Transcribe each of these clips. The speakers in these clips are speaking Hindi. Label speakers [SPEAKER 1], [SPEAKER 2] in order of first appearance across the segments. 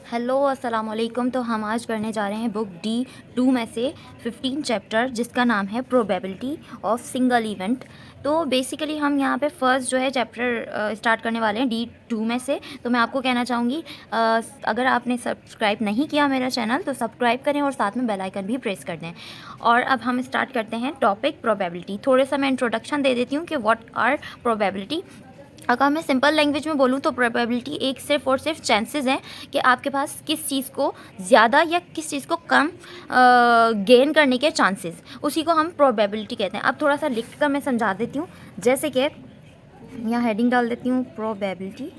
[SPEAKER 1] हेलो अस्सलाम वालेकुम। तो हम आज करने जा रहे हैं बुक D2 में से 15 चैप्टर जिसका नाम है प्रोबेबिलिटी ऑफ सिंगल इवेंट। तो बेसिकली हम यहाँ पे फर्स्ट जो है चैप्टर स्टार्ट करने वाले हैं D2 में से। तो मैं आपको कहना चाहूँगी अगर आपने सब्सक्राइब नहीं किया मेरा चैनल तो सब्सक्राइब करें और साथ में बेल आइकन भी प्रेस कर दें। और अब हम स्टार्ट करते हैं टॉपिक प्रोबेबिलिटी। थोड़ा सा मैं इंट्रोडक्शन दे देती हूँ कि व्हाट आर प्रोबेबिलिटी। अगर मैं सिंपल लैंग्वेज में बोलूँ तो प्रोबेबिलिटी एक सिर्फ और सिर्फ चांसेस हैं कि आपके पास किस चीज़ को ज़्यादा या किस चीज़ को कम गेन करने के चांसेस, उसी को हम प्रोबेबिलिटी कहते हैं। अब थोड़ा सा लिख कर मैं समझा देती हूँ। जैसे कि यहाँ हेडिंग डाल देती हूँ प्रोबेबिलिटी,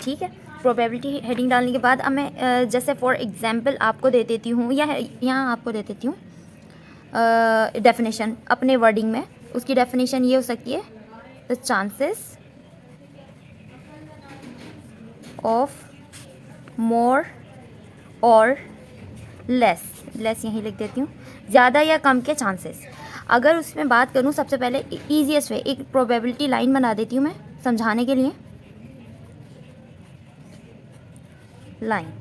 [SPEAKER 1] ठीक है। प्रोबेबिलिटी हेडिंग डालने के बाद अब मैं जैसे फॉर एग्जांपल आपको दे देती हूँ या यहाँ आपको दे देती हूँ डेफिनेशन अपने वर्डिंग में। उसकी डेफिनेशन ये हो सकती है द चांसेस ऑफ मोर और लेस यहीं लिख देती हूँ, ज़्यादा या कम के चांसेस। अगर उसमें बात करूँ सबसे पहले ईजीएस्ट वे एक प्रोबेबिलिटी लाइन बना देती हूँ मैं समझाने के लिए। लाइन,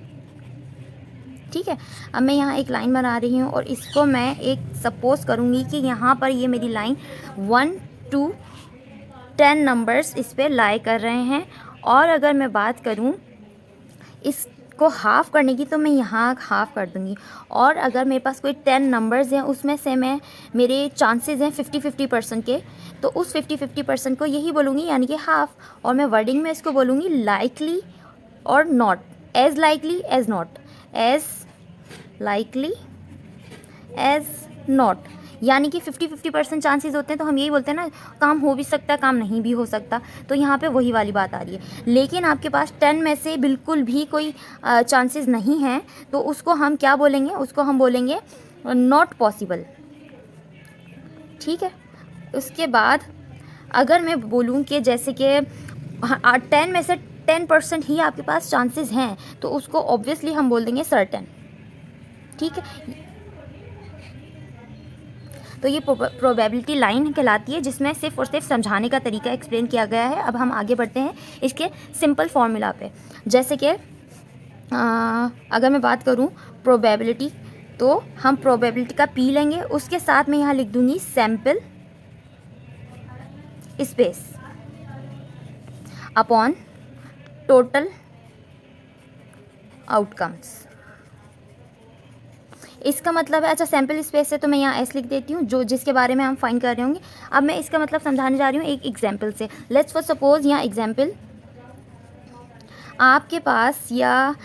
[SPEAKER 1] ठीक है। अब मैं यहाँ एक लाइन बना रही हूँ और इसको मैं एक सपोज करूँगी कि यहाँ पर ये मेरी लाइन 1 to 10 नंबर्स इस पर लाई कर रहे हैं। और अगर मैं बात करूँ इसको हाफ़ करने की तो मैं यहाँ हाफ़ कर दूँगी। और अगर मेरे पास कोई 10 नंबर्स हैं उसमें से मैं मेरे चांसेस हैं 50-50% के, तो उस 50-50% को यही बोलूँगी यानी कि हाफ़। और मैं वर्डिंग में इसको बोलूँगी लाइकली और not, as likely as not, as likely as not. यानी कि 50-50% चांसेस होते हैं तो हम यही बोलते हैं ना, काम हो भी सकता है काम नहीं भी हो सकता। तो यहाँ पे वही वाली बात आ रही है। लेकिन आपके पास 10 में से बिल्कुल भी कोई चांसेस नहीं हैं तो उसको हम क्या बोलेंगे, उसको हम बोलेंगे नॉट पॉसिबल, ठीक है। उसके बाद अगर मैं बोलूँ कि जैसे कि 10 में से 10% ही आपके पास चांसेस हैं तो उसको ऑब्वियसली हम बोल देंगे सर्टेन, ठीक है। तो ये प्रोबेबिलिटी लाइन कहलाती है जिसमें सिर्फ और सिर्फ समझाने का तरीका एक्सप्लेन किया गया है। अब हम आगे बढ़ते हैं इसके सिंपल फॉर्मूला पे। जैसे कि अगर मैं बात करूँ प्रोबेबिलिटी तो हम प्रोबेबिलिटी का पी लेंगे, उसके साथ में यहाँ लिख दूँगी sample space upon total outcomes. इसका मतलब है, अच्छा सैम्पल स्पेस है तो मैं यहाँ एस लिख देती हूँ जो जिसके बारे में हम फाइंड कर रहे होंगे। अब मैं इसका मतलब समझाने जा रही हूँ एक एग्जांपल से। लेट्स फॉर सपोज यहाँ एग्जांपल आपके पास या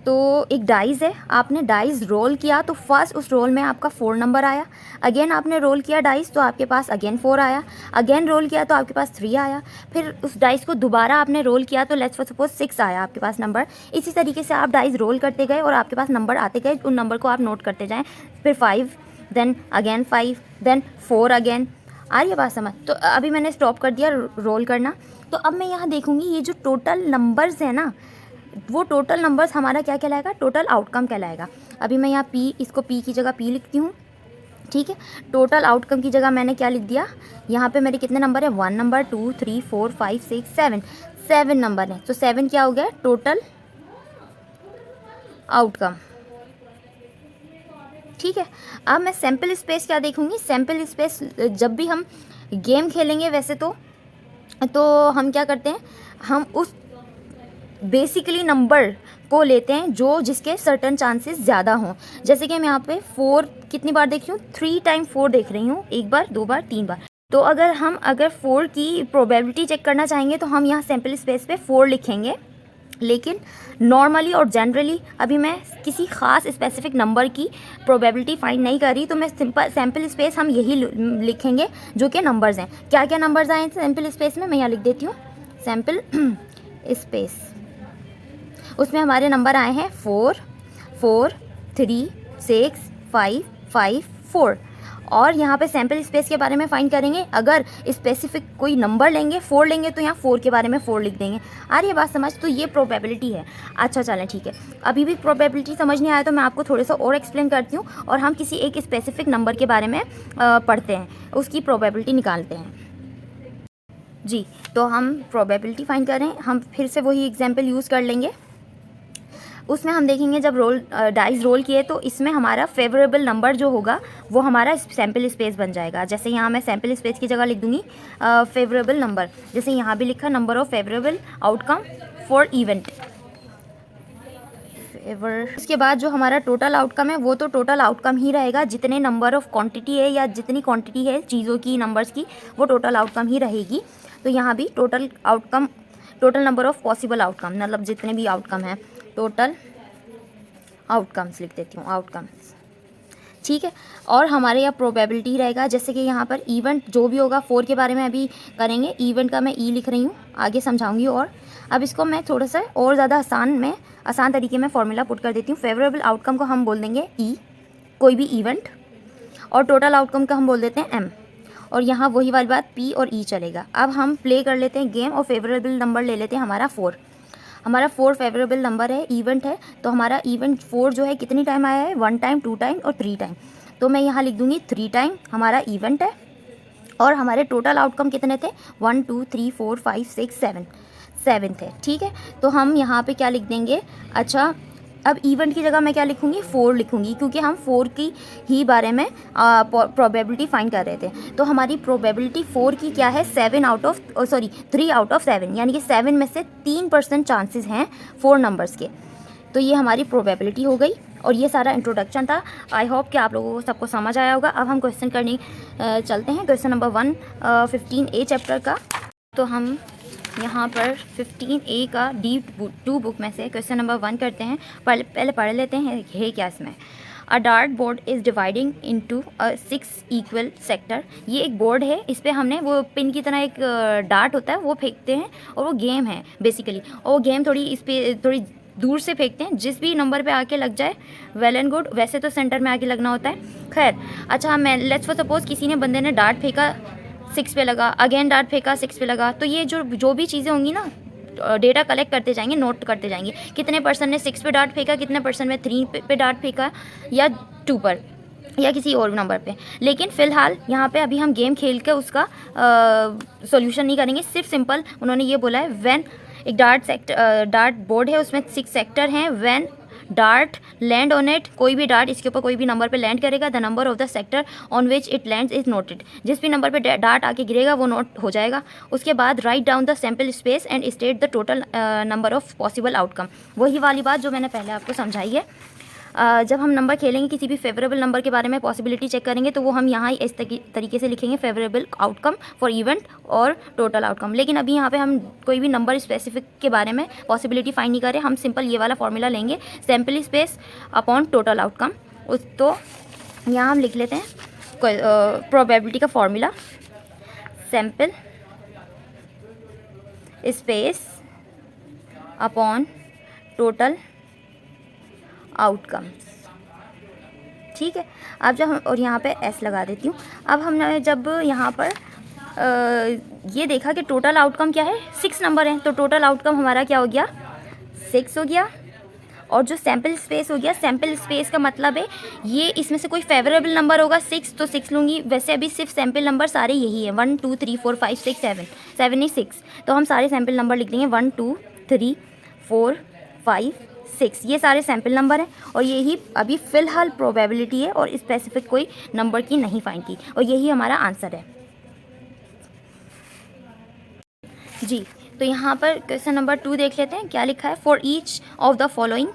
[SPEAKER 1] तो एक डाइस है, आपने डाइस रोल किया तो फर्स्ट उस रोल में आपका 4 नंबर आया। अगेन आपने रोल किया डाइस तो आपके पास अगेन 4 आया। अगेन रोल किया तो आपके पास 3 आया। फिर उस डाइस को दोबारा आपने रोल किया तो लेट्स फॉर सपोज 6 आया आपके पास नंबर। इसी तरीके से आप डाइस रोल करते गए और आपके पास नंबर आते गए, उन नंबर को आप नोट करते जाएँ। फिर 5, देन अगेन 5, देन 4 अगेन। आ रही है बात समझ? तो अभी मैंने स्टॉप कर दिया रोल करना। तो अब मैं यहाँ देखूँगी ये जो टोटल नंबर्स हैं ना, वो टोटल नंबर्स हमारा क्या कहलाएगा, टोटल आउटकम कहलाएगा। अभी मैं यहाँ पी, इसको पी की जगह पी लिखती हूँ, ठीक है। टोटल आउटकम की जगह मैंने क्या लिख दिया, यहाँ पे मेरे कितने नंबर है, 1 नंबर, 2, 3, 4, 5, 6, 7 नंबर है। तो 7 क्या हो गया, टोटल आउटकम, ठीक है। अब मैं सैम्पल स्पेस क्या देखूँगी, सैम्पल स्पेस जब भी हम गेम खेलेंगे वैसे तो हम क्या करते हैं, हम उस बेसिकली नंबर को लेते हैं जो जिसके सर्टन चांसेस ज़्यादा हों। जैसे कि मैं यहाँ पे 4 कितनी बार देख रही हूँ, 3 टाइम 4 देख रही हूँ, 1 बार, 2 बार, 3 बार। तो अगर 4 की प्रोबेबिलिटी चेक करना चाहेंगे तो हम यहाँ सैम्पल स्पेस पे 4 लिखेंगे। लेकिन नॉर्मली और जनरली अभी मैं किसी ख़ास स्पेसिफिक नंबर की प्रोबेबिलिटी फाइंड नहीं कर रही, तो मैं सिंपल सैम्पल स्पेस हम यही लिखेंगे जो कि नंबर्स हैं। क्या क्या नंबर्स आए हैं सैम्पल स्पेस में, मैं यहाँ लिख देती हूँ सैम्पल स्पेस। उसमें हमारे नंबर आए हैं 4, 4, 3, 6, 5, 5, 4। और यहाँ पे सैम्पल स्पेस के बारे में फाइंड करेंगे। अगर स्पेसिफिक कोई नंबर लेंगे, 4 लेंगे, तो यहाँ 4 के बारे में 4 लिख देंगे। आ रही है बात समझ? तो ये प्रोबेबिलिटी है। अच्छा चलें ठीक है, अभी भी प्रोबेबिलिटी समझ नहीं आया तो मैं आपको थोड़ा सा और एक्सप्लेन करती हूँ और हम किसी एक स्पेसिफिक नंबर के बारे में पढ़ते हैं, उसकी प्रोबेबिलिटी निकालते हैं। जी, तो हम प्रोबेबिलिटी फाइंड कर रहे हैं, हम फिर से वही एग्जांपल यूज़ कर लेंगे। उसमें हम देखेंगे जब डाइस रोल किए तो इसमें हमारा फेवरेबल नंबर जो होगा वो हमारा सैम्पल स्पेस बन जाएगा। जैसे यहाँ मैं सैम्पल स्पेस की जगह लिख दूँगी फेवरेबल नंबर, जैसे यहाँ भी लिखा number of favourable outcome for event. उसके बाद जो हमारा टोटल आउटकम है वो तो टोटल आउटकम ही रहेगा, जितने नंबर ऑफ क्वांटिटी है या जितनी क्वांटिटी है चीज़ों की नंबर्स की वो टोटल आउटकम ही रहेगी। तो यहाँ भी total outcome, total number of possible outcome, मतलब जितने भी आउटकम हैं, टोटल आउटकम्स लिख देती हूँ, आउटकम्स, ठीक है। और हमारे यहाँ प्रोबेबिलिटी रहेगा, जैसे कि यहाँ पर इवेंट जो भी होगा 4 के बारे में अभी करेंगे, इवेंट का मैं ई लिख रही हूँ, आगे समझाऊंगी। और अब इसको मैं थोड़ा सा और ज़्यादा आसान तरीके में फॉर्मूला पुट कर देती हूँ। फेवरेबल आउटकम को हम बोल देंगे ई, कोई भी इवेंट, और टोटल आउटकम का हम बोल देते हैं एम, और यहाँ वही वाली बात पी और ई चलेगा। अब हम प्ले कर लेते हैं गेम और फेवरेबल नंबर ले लेते हैं हमारा 4। हमारा 4 फेवरेबल नंबर है, इवेंट है, तो हमारा इवेंट 4 जो है कितनी टाइम आया है, 1 टाइम, 2 टाइम और 3 टाइम। तो मैं यहाँ लिख दूँगी 3 टाइम हमारा इवेंट है। और हमारे टोटल आउटकम कितने थे, 1 2 3 4 5 6 7 थे, ठीक है। तो हम यहाँ पे क्या लिख देंगे, अच्छा अब इवेंट की जगह मैं क्या लिखूँगी, 4 लिखूँगी, क्योंकि हम 4 की ही बारे में प्रोबेबिलिटी फाइंड कर रहे थे। तो हमारी प्रोबेबिलिटी 4 की क्या है, 3 आउट ऑफ 7, यानी कि 7 में से 3% चांसेस हैं 4 नंबर्स के। तो ये हमारी प्रोबेबिलिटी हो गई, और ये सारा इंट्रोडक्शन था। आई होप कि आप लोगों को सबको समझ आया होगा। अब हम क्वेश्चन करने चलते हैं, क्वेश्चन नंबर 1 15A चैप्टर का। तो हम यहाँ पर 15A का D2 बुक में से क्वेश्चन नंबर 1 करते हैं। पहले पढ़ लेते हैं है क्या इसमें। A dart board is dividing into 6 equal sector. ये एक बोर्ड है, इस पर हमने वो पिन की तरह एक डार्ट होता है वो फेंकते हैं, और वो गेम है बेसिकली। और वो गेम थोड़ी दूर से फेंकते हैं, जिस भी नंबर पे आके लग जाए वेल एंड गुड, वैसे तो सेंटर में आके लगना होता है। खैर अच्छा, मैं लेट्स फॉर सपोज किसी ने बंदे ने डार्ट फेंका 6 पे लगा, अगेन डार्ट फेंका 6 पे लगा, तो ये जो भी चीज़ें होंगी ना, डेटा कलेक्ट करते जाएंगे, नोट करते जाएंगे, कितने पर्सन ने 6 पे डार्ट फेंका, कितने पर्सन ने 3 पे डार्ट फेंका, या 2 पर, या किसी और नंबर पे। लेकिन फ़िलहाल यहाँ पे अभी हम गेम खेल के उसका सॉल्यूशन नहीं करेंगे, सिर्फ सिंपल उन्होंने ये बोला है व्हेन एक डार्ट बोर्ड है, उसमें 6 सेक्टर हैं, when dart land on it, कोई भी डार्ट इसके ऊपर कोई भी नंबर पे लैंड करेगा, the number of the sector on which it lands is noted. जिस भी नंबर पे डार्ट आके गिरेगा वो नोट हो जाएगा। उसके बाद write down the sample space and state the total number of possible outcome. वही वाली बात जो मैंने पहले आपको समझाई है। जब हम नंबर खेलेंगे किसी भी फेवरेबल नंबर के बारे में पॉसिबिलिटी चेक करेंगे, तो वो हम यहाँ इस तरीके से लिखेंगे, फेवरेबल आउटकम फॉर इवेंट और टोटल आउटकम। लेकिन अभी यहाँ पे हम कोई भी नंबर स्पेसिफिक के बारे में पॉसिबिलिटी फाइंड नहीं कर रहे, हम सिंपल ये वाला फॉर्मूला लेंगे, sample space upon total outcome. तो यहाँ हम लिख लेते हैं प्रोबेबिलिटी का formula, sample space upon total outcomes, ठीक है। अब जब हम, और यहाँ पे एस लगा देती हूँ। अब हमने जब यहाँ पर ये देखा कि टोटल आउटकम क्या है, 6 नंबर हैं, तो टोटल आउटकम हमारा क्या हो गया, 6 हो गया। और जो सैम्पल स्पेस हो गया, सैम्पल स्पेस का मतलब है ये इसमें से कोई फेवरेबल नंबर होगा 6 तो 6 लूँगी। वैसे अभी सिर्फ सैम्पल नंबर सारे यही है, 1 2 3 4 5 6 7 नहीं 6, तो हम सारे सैम्पल नंबर लिख देंगे 1 2 3 4 5 6, ये सारे सैम्पल नंबर हैं। और यही अभी फ़िलहाल प्रोबेबिलिटी है, और स्पेसिफिक कोई नंबर की नहीं फाइंड की, और यही हमारा आंसर है जी। तो यहाँ पर क्वेश्चन नंबर 2 देख लेते हैं क्या लिखा है। For each of the following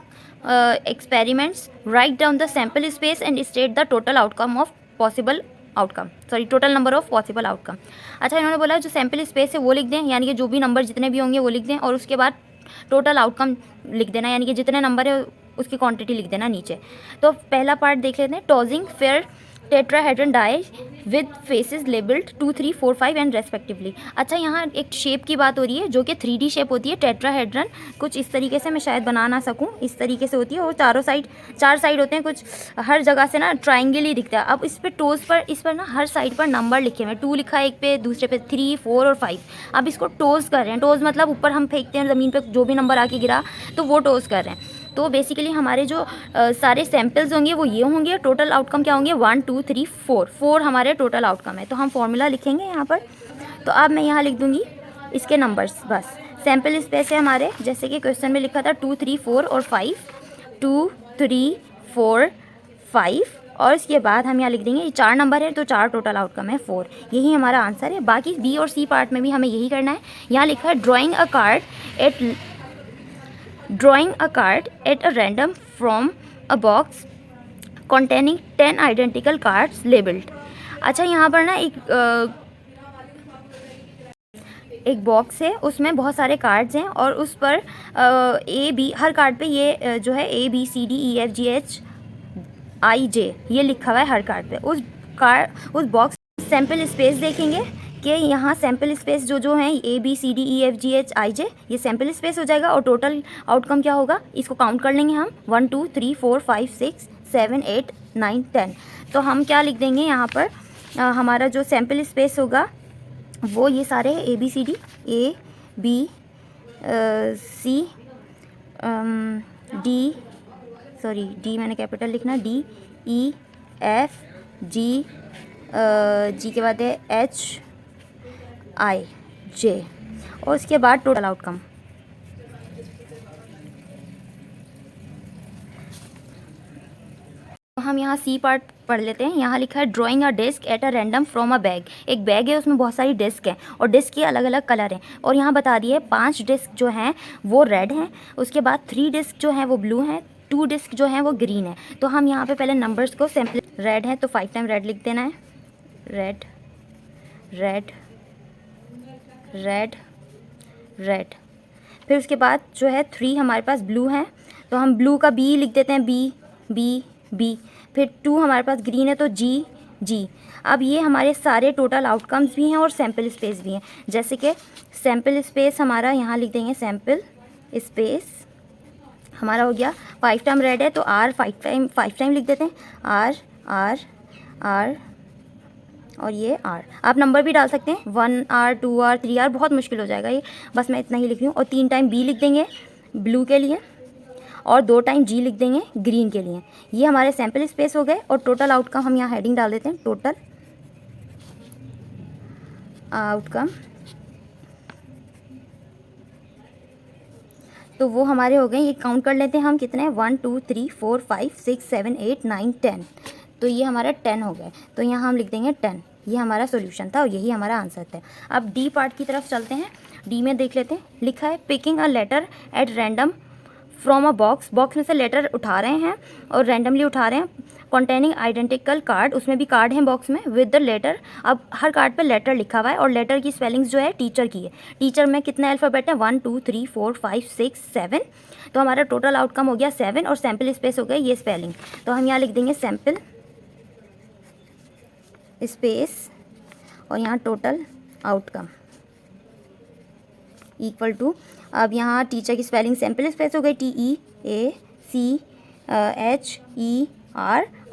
[SPEAKER 1] experiments write down the sample space and state the total outcome of possible outcome, total number of possible outcome. अच्छा, इन्होंने बोला जो सैम्पल स्पेस है वो लिख दें, यानी कि जो भी नंबर जितने भी होंगे वो लिख दें, और उसके बाद टोटल आउटकम लिख देना, यानी कि जितने नंबर है उसकी क्वांटिटी लिख देना नीचे। तो पहला पार्ट देख लेते हैं, tossing fair tetrahedron die with faces labelled 2 3 4 5 and respectively. अच्छा, यहाँ एक शेप की बात हो रही है जो कि 3D शेप होती है। टेट्राहेड्रन कुछ इस तरीके से, मैं शायद बना ना सकूँ, इस तरीके से होती है, और चार साइड होते हैं, कुछ हर जगह से ना ट्राइंगल ही दिखता है। अब इस पर ना हर साइड पर नंबर लिखे हुए हैं, 2 लिखा है एक पे, दूसरे पे 3 4 और 5। अब इसको टोज कर रहे हैं, टोज मतलब ऊपर हम फेंकते हैं ज़मीन पर जो भी नंबर आके गिरा तो वो टोज कर रहे हैं। तो बेसिकली हमारे जो सारे सैम्पल्स होंगे वो ये होंगे, टोटल आउटकम क्या होंगे 1 2 3 4 हमारे टोटल आउटकम है। तो हम फॉर्मूला लिखेंगे यहाँ पर। तो अब मैं यहाँ लिख दूँगी इसके नंबर्स बस। सैम्पल स्पेस है हमारे, जैसे कि क्वेश्चन में लिखा था 2 3 4 और 5, 2 3 4 5, और इसके बाद हम यहाँ लिख देंगे ये 4 नंबर है तो 4 टोटल आउटकम है 4। यही हमारा आंसर है। बाकी बी और सी पार्ट में भी हमें यही करना है। यहाँ लिखा है drawing a card eight a random from a box containing 10 identical cards labeled। अच्छा, यहाँ पर ना एक बॉक्स है, उसमें बहुत सारे कार्ड्स हैं और उस पर ए बी, हर कार्ड पे ये जो है ABCDEFGH IJ ये लिखा हुआ है हर कार्ड पे। उस बॉक्स सैम्पल स्पेस देखेंगे कि यहाँ सैम्पल स्पेस जो है ABCDEFGH IJ ये सैम्पल स्पेस हो जाएगा और टोटल आउटकम क्या होगा इसको काउंट कर लेंगे हम 1 2 3 4 5 6 7 8 9 10। तो हम क्या लिख देंगे यहाँ पर हमारा जो सैम्पल स्पेस होगा वो ये सारे ABCD ABC डी मैंने कैपिटल लिखना, DEFG जी के बाद है HIJ और उसके बाद टोटल आउटकम। हम यहाँ सी पार्ट पढ़ लेते हैं। यहाँ लिखा है drawing a disc at a random from a bag. एक बैग है, उसमें बहुत सारी डिस्क हैं और डिस्क के अलग अलग कलर हैं और यहाँ बता दिए 5 डिस्क जो हैं वो रेड हैं, उसके बाद 3 डिस्क जो हैं वो ब्लू हैं, 2 डिस्क जो हैं वो ग्रीन है। तो हम यहाँ पे पहले नंबर्स को सैम्पल, रेड है तो 5 टाइम रेड लिख देना है, रेड रेड रेड रेड। फिर उसके बाद जो है 3 हमारे पास ब्लू है तो हम ब्लू का B लिख देते हैं, B B B। फिर 2 हमारे पास ग्रीन है तो G G। अब ये हमारे सारे टोटल आउटकम्स भी हैं और सैम्पल स्पेस भी हैं। जैसे कि सैम्पल स्पेस हमारा यहाँ लिख देंगे, सैम्पल स्पेस हमारा हो गया 5 टाइम रेड है तो R 5 टाइम लिख देते हैं, R R R और ये R। आप नंबर भी डाल सकते हैं 1R 2R 3R, बहुत मुश्किल हो जाएगा ये, बस मैं इतना ही लिख रही हूँ। और 3 टाइम B लिख देंगे ब्लू के लिए और 2 टाइम G लिख देंगे ग्रीन के लिए। ये हमारे सैम्पल स्पेस हो गए और टोटल आउटकम हम यहाँ हेडिंग डाल देते हैं, टोटल आउटकम। तो वो हमारे हो गए, ये काउंट कर लेते हैं हम कितने, 1 2 3 4 5 6 7 8 9 10। तो ये हमारा 10 हो गए, तो यहाँ हम लिख देंगे 10। ये हमारा सॉल्यूशन था और यही हमारा आंसर था। अब डी पार्ट की तरफ चलते हैं। डी में देख लेते हैं, लिखा है picking a letter at random from a box. Box में से लेटर उठा रहे हैं और रैंडमली उठा रहे हैं, कॉन्टेनिंग आइडेंटिकल कार्ड, उसमें भी कार्ड हैं बॉक्स में, विद द लेटर। अब हर कार्ड पे लेटर लिखा हुआ है और लेटर की स्पेलिंग्स जो है टीचर की है। टीचर में कितने अल्फ़ाबेट हैं, 1 2 3 4 5 6 7। तो हमारा टोटल आउटकम हो गया 7 और सैम्पल स्पेस हो गया ये स्पेलिंग। तो हम यहाँ लिख देंगे सैम्पल स्पेस और यहाँ टोटल आउटकम इक्वल टू, अब यहाँ टीचर की स्पेलिंग सैम्पल स्पेस हो गई TEACHER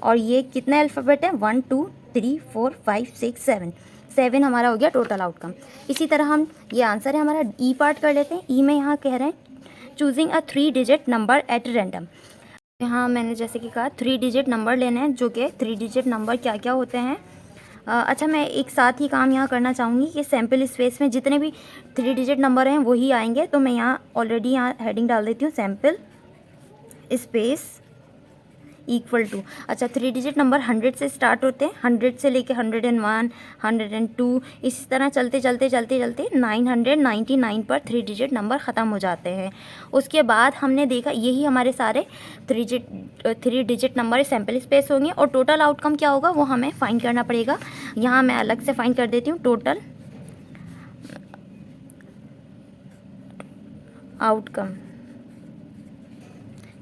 [SPEAKER 1] और ये कितने अल्फ़ाबेट हैं, 1 2 3 4 5 6 7 हमारा हो गया टोटल आउटकम। इसी तरह हम, ये आंसर है हमारा। ई पार्ट कर लेते हैं। ई में यहाँ कह रहे हैं choosing a 3 digit number at random. यहाँ मैंने जैसे कि कहा 3 डिजिट नंबर लेने हैं, जो कि 3 डिजिट नंबर क्या क्या होते हैं। अच्छा, मैं एक साथ ही काम यहाँ करना चाहूँगी कि सैम्पल स्पेस में जितने भी 3 डिजिट नंबर हैं वही आएंगे। तो मैं यहाँ ऑलरेडी यहाँ हेडिंग डाल देती हूँ, सैम्पल स्पेस इक्वल टू। अच्छा, 3 डिजिट नंबर 100 से स्टार्ट होते हैं, 100 से लेके 101 102 इसी तरह चलते 999 पर 3 डिजिट नंबर ख़त्म हो जाते हैं। उसके बाद हमने देखा यही हमारे सारे 3 डिजिट नंबर सैम्पल स्पेस होंगे और टोटल आउटकम क्या होगा वो हमें फाइंड करना पड़ेगा। यहाँ मैं अलग से फाइंड कर देती हूँ, टोटल आउटकम।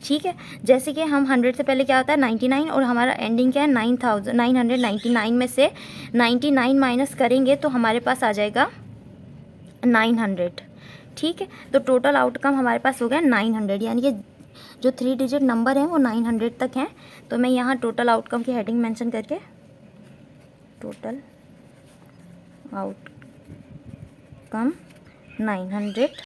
[SPEAKER 1] ठीक है, जैसे कि हम 100 से पहले क्या होता है 99 और हमारा एंडिंग क्या है 999 में से 99 माइनस करेंगे तो हमारे पास आ जाएगा 900। ठीक है, तो टोटल आउटकम हमारे पास हो गया 900, यानी कि जो 3 डिजिट नंबर हैं वो 900 तक हैं। तो मैं यहाँ टोटल आउटकम की हेडिंग मेंशन करके टोटल आउटकम 900